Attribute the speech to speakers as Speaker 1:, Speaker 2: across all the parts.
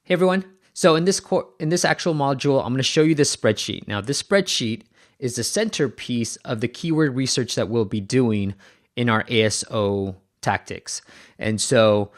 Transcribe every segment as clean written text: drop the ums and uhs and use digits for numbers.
Speaker 1: Hey everyone. So in this actual module, I'm going to show you this spreadsheet. Now, this spreadsheet is the centerpiece of the keyword research that we'll be doing in our ASO tactics. And so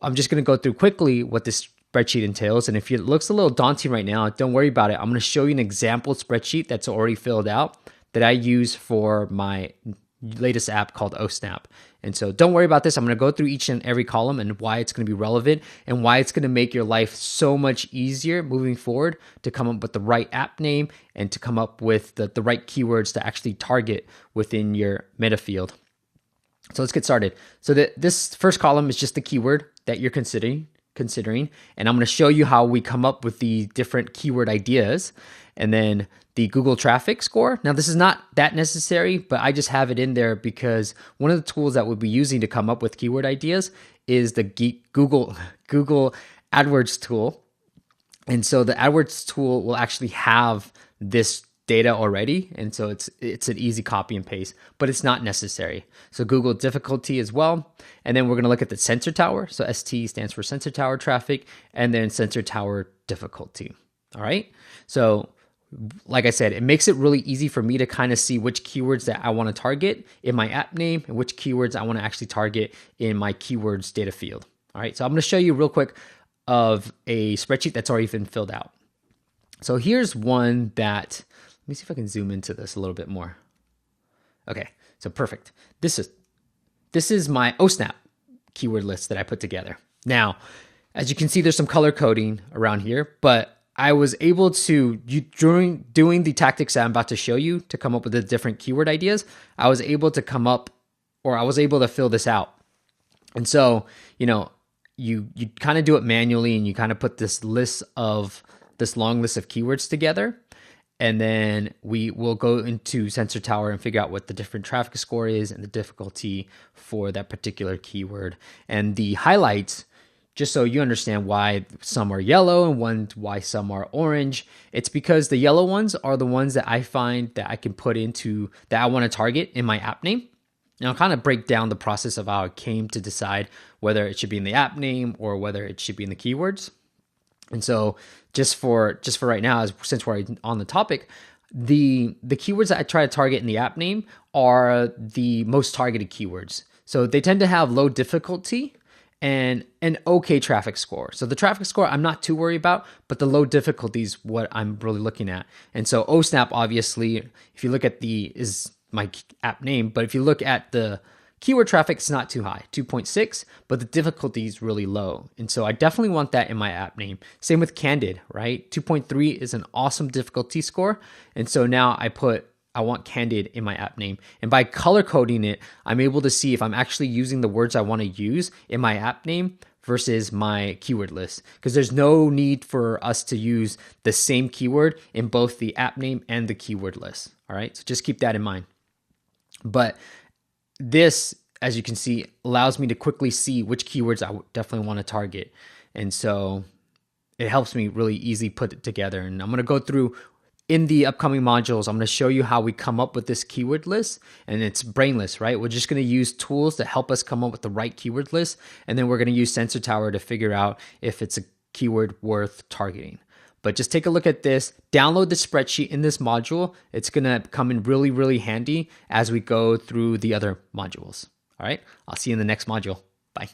Speaker 1: I'm just going to go through quickly what this spreadsheet entails. And if it looks a little daunting right now, don't worry about it. I'm going to show you an example spreadsheet that's already filled out that I use for my latest app called OSnap. And so don't worry about this. I'm going to go through each and every column and why it's going to be relevant and why it's going to make your life so much easier moving forward to come up with the right app name and to come up with the right keywords to actually target within your meta field. So let's get started. So this first column is just the keyword that you're considering, and I'm going to show you how we come up with the different keyword ideas. And then the Google traffic score. Now, this is not that necessary, but I just have it in there because one of the tools that we'll be using to come up with keyword ideas is the Google AdWords tool. And so the AdWords tool will actually have this data already. And so it's an easy copy and paste, but it's not necessary. So Google difficulty as well. And then we're going to look at the sensor tower. So ST stands for sensor tower traffic, and then sensor tower difficulty. All right. So like I said, it makes it really easy for me to kind of see which keywords that I want to target in my app name and which keywords I want to actually target in my keywords data field. All right, so I'm going to show you real quick of a spreadsheet that's already been filled out. So here's one that, let me see if I can zoom into this a little bit more. Okay, so perfect. This is my OSnap keyword list that I put together. Now, as you can see, there's some color coding around here, but I was able to, during doing the tactics that I'm about to show you to come up with the different keyword ideas, I was able to fill this out. And so, you kind of do it manually and you kind of put this long list of keywords together. And then we will go into Sensor Tower and figure out what the different traffic score is and the difficulty for that particular keyword. And the highlights, just so you understand why some are yellow and why some are orange, it's because the yellow ones are the ones that I find that I can put into that I want to target in my app name. And I'll kind of break down the process of how I came to decide whether it should be in the app name or whether it should be in the keywords. And so just for right now, since we're on the topic, the keywords that I try to target in the app name are the most targeted keywords. So they tend to have low difficulty and an okay traffic score. So the traffic score I'm not too worried about, but the low difficulty is what I'm really looking at. And so OSnap, obviously, if you look at is my app name, but if you look at the keyword traffic, it's not too high, 2.6, but the difficulty is really low. And so I definitely want that in my app name. Same with Candid, right? 2.3 is an awesome difficulty score. And so now I want Candid in my app name. And by color coding it, I'm able to see if I'm actually using the words I want to use in my app name versus my keyword list. Because there's no need for us to use the same keyword in both the app name and the keyword list. All right, so just keep that in mind. But this, as you can see, allows me to quickly see which keywords I definitely want to target. And so it helps me really easily put it together. And I'm going to go through in the upcoming modules, I'm going to show you how we come up with this keyword list, and it's brainless, right? We're just going to use tools to help us come up with the right keyword list, and then we're going to use Sensor Tower to figure out if it's a keyword worth targeting. But just take a look at this, download the spreadsheet in this module. It's going to come in really, really handy as we go through the other modules. All right, I'll see you in the next module. Bye.